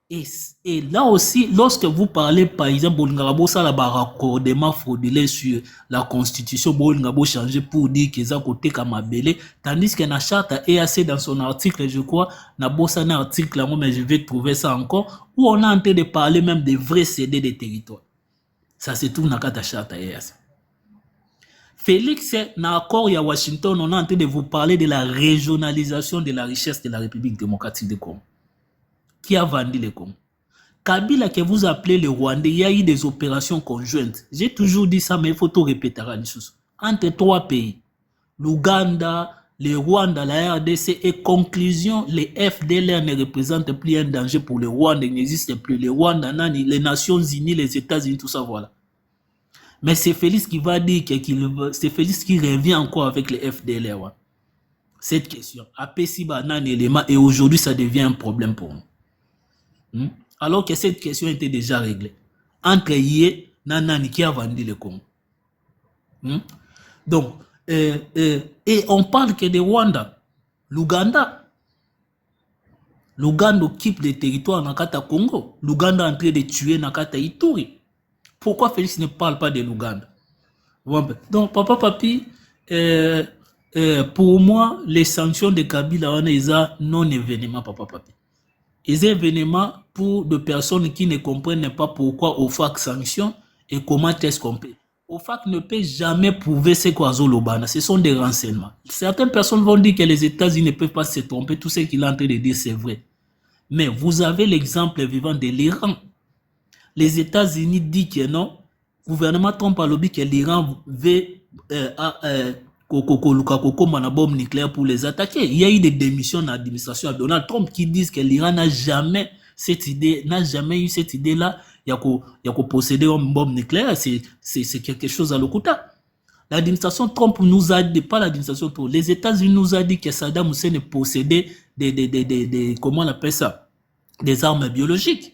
Et là aussi, lorsque vous parlez, par exemple, ça la raccordement frauduleux sur la Constitution, vous changer pour dire qu'ils ont côté Kamabele, tandis que la charte EAC dans son article, je crois, n'a pas un article, mais je vais trouver ça encore, où on est en train de parler même des vrais CD des territoires. Ça, c'est tout dans la charte EAC. Félix, dans l'accord à Washington, on est en train de vous parler de la régionalisation de la richesse de la République démocratique du Congo. Qui a vendu le Congo? Kabila, que vous appelez le Rwandais, il y a eu des opérations conjointes. J'ai toujours dit ça, mais il faut tout répéter à la chose. Entre trois pays, l'Ouganda, le Rwanda, la RDC, et conclusion, les FDLR ne représentent plus un danger pour le Rwanda, il n'existe plus. Le Rwanda, les Nations Unies, les États-Unis, tout ça, voilà. Mais c'est Félix qui va dire c'est Félix qui revient encore avec les FDLR. Ouais. Cette question. Et aujourd'hui, ça devient un problème pour nous. Alors que cette question était déjà réglée. Entre Yé, Nanani qui a vendu le Congo. Donc, et on parle que de Rwanda. L'Ouganda. L'Ouganda occupe des territoires dans le Congo. L'Ouganda est en train de tuer Nakata Ituri. Pourquoi Félix ne parle pas de l'Ouganda? Donc, papa, papi, pour moi, les sanctions de Kabila, on est non-événement, papa, papi. Les événements pour des personnes qui ne comprennent pas pourquoi OFAC sanctionne et comment est-ce qu'on peut. OFAC ne peut jamais prouver ce qu'est Zolobana. Ce sont des renseignements. Certaines personnes vont dire que les États-Unis ne peuvent pas se tromper. Tout ce qu'il est en train de dire, c'est vrai. Mais vous avez l'exemple vivant de l'Iran. Les États-Unis disent que non, le gouvernement Trump a lobby que l'Iran veut une bombe nucléaire pour les attaquer. Il y a eu des démissions dans l'administration de Donald Trump qui disent que l'Iran n'a jamais eu cette idée-là. Il y a posséder une bombe nucléaire, c'est quelque chose à l'Okuta. L'administration Trump nous a dit, pas l'administration Trump, les États-Unis nous a dit que Saddam Hussein possédait comment on appelle ça, des armes biologiques.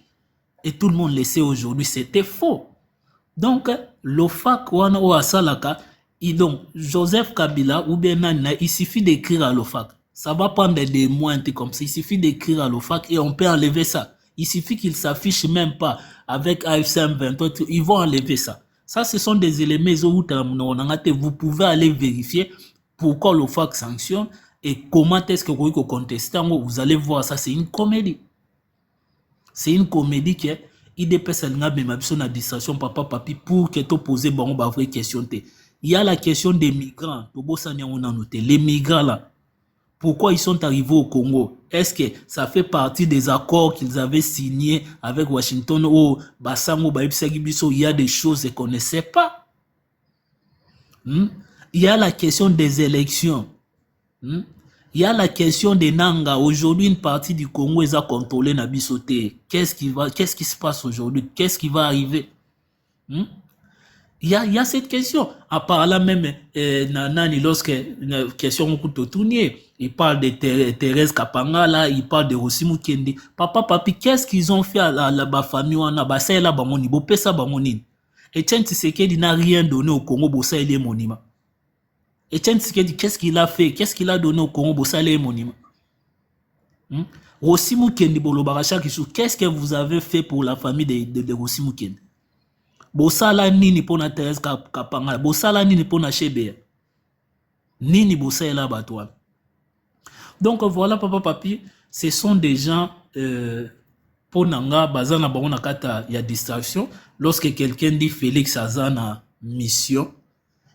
Et tout le monde le sait aujourd'hui, c'était faux. Donc, l'OFAC, donc, Joseph Kabila ou bien Nana, il suffit d'écrire à l'OFAC. Ça va prendre des mois comme ça. Il suffit d'écrire à l'OFAC et on peut enlever ça. Il suffit qu'il ne s'affiche même pas avec AFC M23. Ils vont enlever ça. Ça, ce sont des éléments où vous pouvez aller vérifier pourquoi l'OFAC sanctionne et comment est-ce que vous contestez. Vous allez voir ça, c'est une comédie. C'est une comédie qui est IDPS son administration papa papi pour que tu poses une vraie question. Il y a la question des migrants. Les migrants là, pourquoi ils sont arrivés au Congo? Est-ce que ça fait partie des accords qu'ils avaient signés avec Washington ou Bassango Baïbsagibiso? Il y a des choses qu'on ne sait pas. Il y a la question des élections. Il y a la question des Nanga. Aujourd'hui, une partie du Congo est contrôlée na bisoté. Qu'est-ce qui se passe aujourd'hui? Qu'est-ce qui va arriver? Il y a cette question. À part là même, Nani, lorsque une question il parle de Thérèse Kapanga, là, il parle de Rosimu Kendi. Papa, papi, qu'est-ce qu'ils ont fait à la famille? On a bassé là, bamoni, bopesa bamoni. Etienne Tshisekedi n'a rien donné au Congo, bossa il est monument. Etienne Tshisekedi, qu'est-ce qu'il a fait? Qu'est-ce qu'il a donné au Congo, bossa il est monument. Rosimu Kendi, Bolobaracha Kishu, qu'est-ce que vous avez fait pour la famille de Rosimu Kendi? Bosala nini pona Thérèse Kapanga, bosala nini pona Chebe, nini bosala batwa. Donc voilà, papa papi, ce sont des gens ponanga bazana baona kata ya distraction. Lorsque quelqu'un dit Félix Azana mission,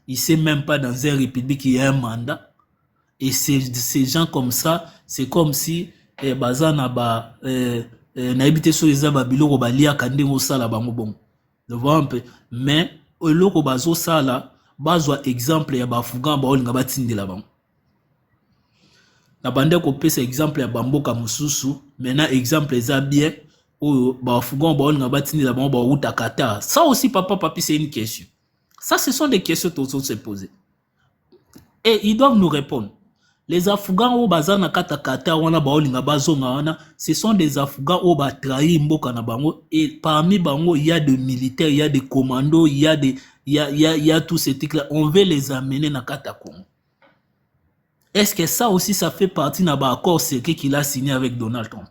il sait même pas dans une république il y a un mandat. Et ces gens comme ça, c'est comme si bazana ba naibite so ezaba biloko balia kandengo sala bango bon. De voir un peu, mais au loko bazo sala bazwa exemple ya bafugan ba olinga batindi la bango. Na bande ko pesa exemple ya bamboka mususu, maintenant exemple eza bien o bafugan ba olinga batindi la bango ba uta kata. Ça aussi papa papi c'est une question. Ça ce sont des questions que tous se poser. Et ils doivent nous répondre. Les Afghans au bazana kata kata wana ba olinga bazonga wana, ce sont des Afghans au ba trahi mboka na bango, et parmi bango il y a des militaires, il y a des commandos, il y a tous ces trucs là, on veut les amener na kata Congo. Est-ce que ça aussi ça fait partie d'un accord secret qu'il a signé avec Donald Trump?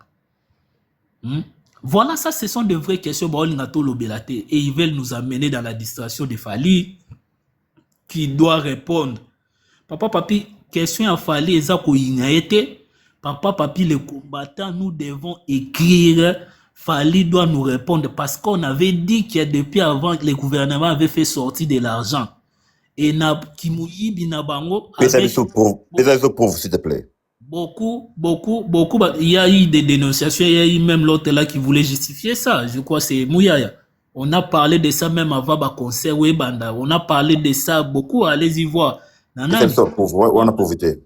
Voilà, ça ce sont de vraies questions ba olinga to lobelate, et ils veulent nous amener dans la distraction de Fali qui doit répondre. Papa papi, question à Fali ezako ingaete. Papa papi, les combattants, nous devons écrire. Fali doit nous répondre parce qu'on avait dit que depuis avant le gouvernement avait fait sortir de l'argent. Et na Kimouyi Binabango Pesa pauvre, s'il te plaît. Beaucoup. Il y a eu des dénonciations, il y a eu même l'autre là qui voulait justifier ça. Je crois que c'est Mouyaya. On a parlé de ça même avant le concert Webanda. On a parlé de ça beaucoup. Allez-y voir. On a profité.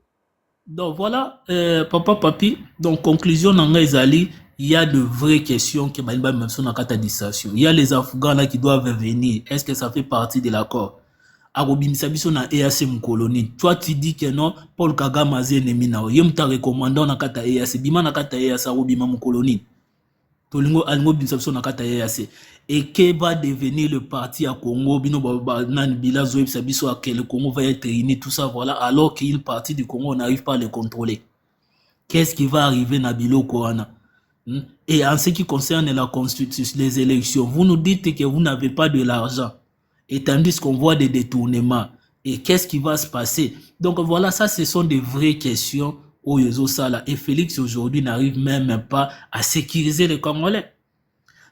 Donc voilà, papa, papi. Donc conclusion, il y a de vraies questions qui même sur la catadisation. Il y a les Afghans là qui doivent venir. Est-ce que ça fait partie de l'accord? Arobimisabiso na EAC mkoloni. Toi tu dis que non, Paul Kagame a ennemi na. Yem ta recommandant na kata EAC. Bima na kata EAC arobima mkoloni. Tolingo almo bisabiso na kata EAC. Et que va devenir le parti à Congo, bino nan bilazo bisabiso à quel Congo va être réuni, tout ça voilà, alors qu'il parti du Congo on n'arrive pas à le contrôler. Qu'est-ce qui va arriver na bilo Koana? Et en ce qui concerne la constitution, les élections, vous nous dites que vous n'avez pas de l'argent. Et tandis qu'on voit des détournements. Et qu'est-ce qui va se passer? Donc voilà, ça ce sont des vraies questions au Yozo Sala. Et Félix aujourd'hui n'arrive même pas à sécuriser les Congolais.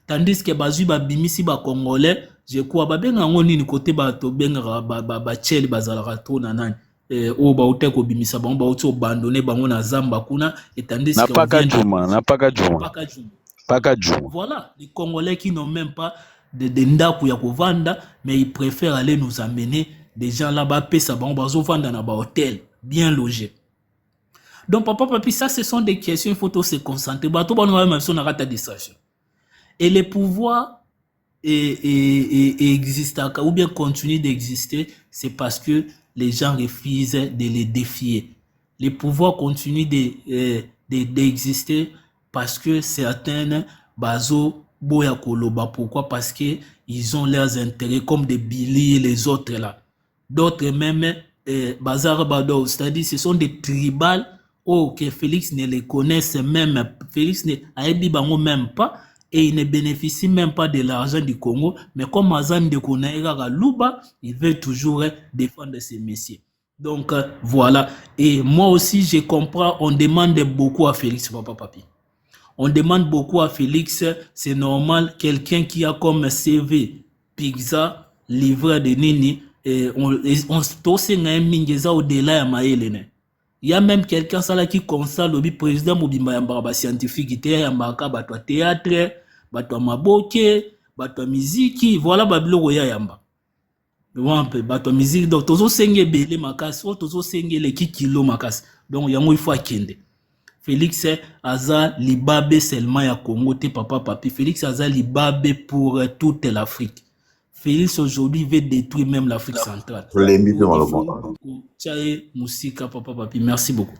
Tandis que Bazu Babimisi ba Congolais, je crois, babenga ngoni ni côté ba to benga ba cheli bazala to nanani. O ba uteko bimisa ba uti abandonner bango na zamba kuna, et tandis que Paka Juma. Voilà, les Congolais qui n'ont même pas de ndaku ya kovanda, mais ils préfèrent aller nous amener des gens là-bas pesa bango bazo vanda na ba hôtel bien logés. Donc papa papi, ça ce sont des questions, il faut tous se concentrer. Ba to ba no même son na rata distraction. Et les pouvoirs existent ou bien continuent d'exister, c'est parce que les gens refusent de les défier. Les pouvoirs continuent d'exister parce que certains bazo boya koloba. Pourquoi? Parce que ils ont leurs intérêts comme des Billy et les autres là. D'autres même bazar bado, c'est-à-dire ce sont des tribales que Félix ne les connaisse même. Félix ne aibi bango même pas. Et il ne bénéficie même pas de l'argent du Congo. Mais comme Azan de Konaïra Luba, il veut toujours défendre ses messieurs. Donc voilà. Et moi aussi, je comprends, on demande beaucoup à Félix, papa papi. On demande beaucoup à Félix, c'est normal, quelqu'un qui a comme CV, pizza, livreur de Nini, on se au-delà de Maëlene. Il y a même quelqu'un qui constate le président Mobimba Yamba scientifique, qui est un théâtre, bato maboke, bato miziki, voilà babilo roya yamba. Wampe bato miziki, donc tozo senge bele makas, tozo senge le kilo makas. Donc yango il faut akende. Félix aza libabe seulement ya Congo te papa papi. Félix aza libabe pour toute l'Afrique. Félix aujourd'hui veut détruire même l'Afrique centrale. Tchaye Moussika, papa, papi. Merci beaucoup.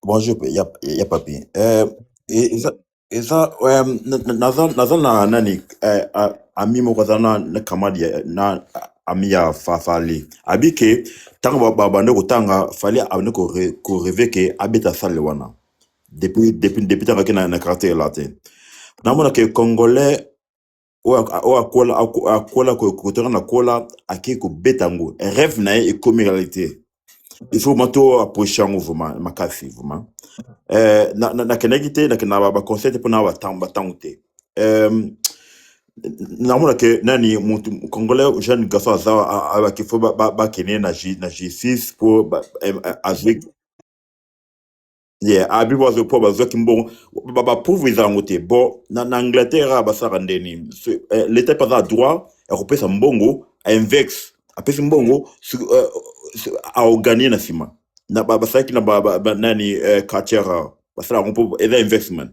Bonjour, il y a papi. Nazan na nani ami mo kazana na kamadi na ami ya fali. Abike tanga bande ko tanga fali abne ko rêver que abita sale wana. Depuis tanga kina na caractère latin. Na mona que congolais o akola ko tanga kola aki ko betango. Rêve na e comme réalité. Il faut manto approcher en mouvement makasi vraiment na kenegite na kenaba ba concept pour na batamba tangute na mona que nani mutu congolais jeune garçon za avec il faut ba kene na G6 pour avec yeah abi was pour ba zoki mbon ba prouver za ngote bon na Angleterre ba sa randeni l'état pas à droit européen sa mbongo invex apesi mbongo a gagné na sima na basaki na nani kachera basala ngompo eza investment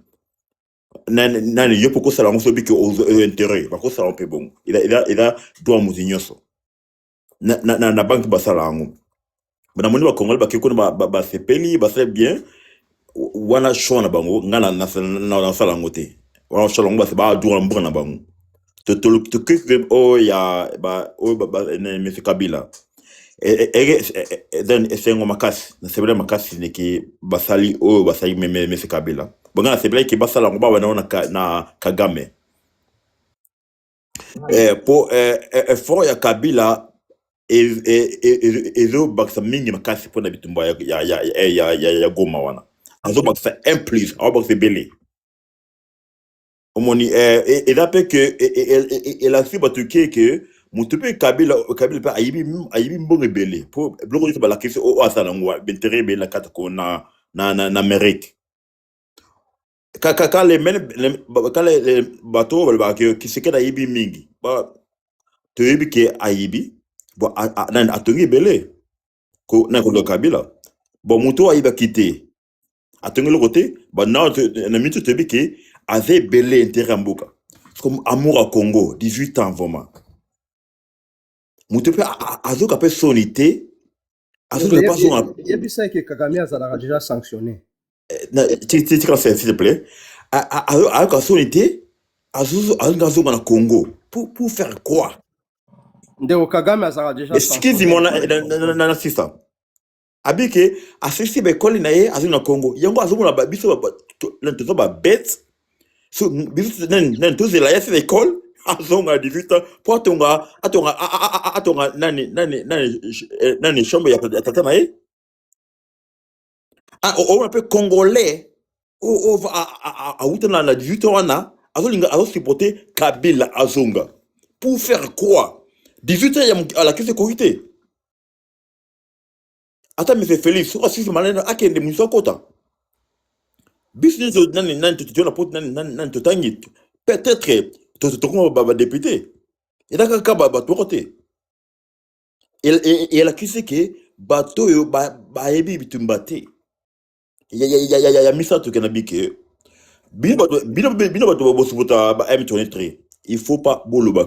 nani yopo ko sala ngompo biki aux intérêts ba ko sala un peu bon il a droit muzinyoso na banque basala ngompo bana moni ba Congolais ba kiko ba sepeli ba c'est bien wana shona bango ngana na sala ngote wana sala ngompo ba droit mbona bango to que o ya ba monsieur Kabila then esengo makasi na sebele makasi ne ki basali o basali monsieur Kabila bonga na sebele ki basala ngoba wana na Kagame pour effort ya Kabila ezo baksa mingi makasi pour na bitumba ya Goma wana azo baksa implis azo baksa belé omoni et d'après que et la fibre tuké que mutupe Kabila pa ayibi mbongo belé pour bloko ba la question o asala ngwa bentere be la kata ko na Amérique quand les bateaux ba qui se keda ayibi mingi ba to yibi ke ayibi bon nan atongi belé ko na ko Kabila bon muto ayiba kité atongi le côté ba na mitu to bi ke avait belé intérêt mboka comme amour à Congo 18 ans vraiment mutepe azo kapé sonité azo ne pas son il y a bisa que Kagame a déjà sanctionné s'il te plaît azo ka sonité azo na Congo pour faire quoi Ndeo Kagame a déjà excusez-moi na sista abike asisi be koli na ye azo na Congo yango azo na biso ba bête so biso nan tous la yasi l'école azonga 18 ans pour atonga nani chambre ya tata na ye on appelle congolais on va à na 18 ans wana azo supporter Kabila azonga pour faire quoi 18 ans à la question coïté attends monsieur Félix so asisi malena akende muso kota business nani tu na pot nani totangi peut-être to baba député et d'accord ka baba to côté et elle a accusé que bato yo ba ebi bitumbate ya misa to kana bike bino bato bo subuta ba M23 il faut pas boloba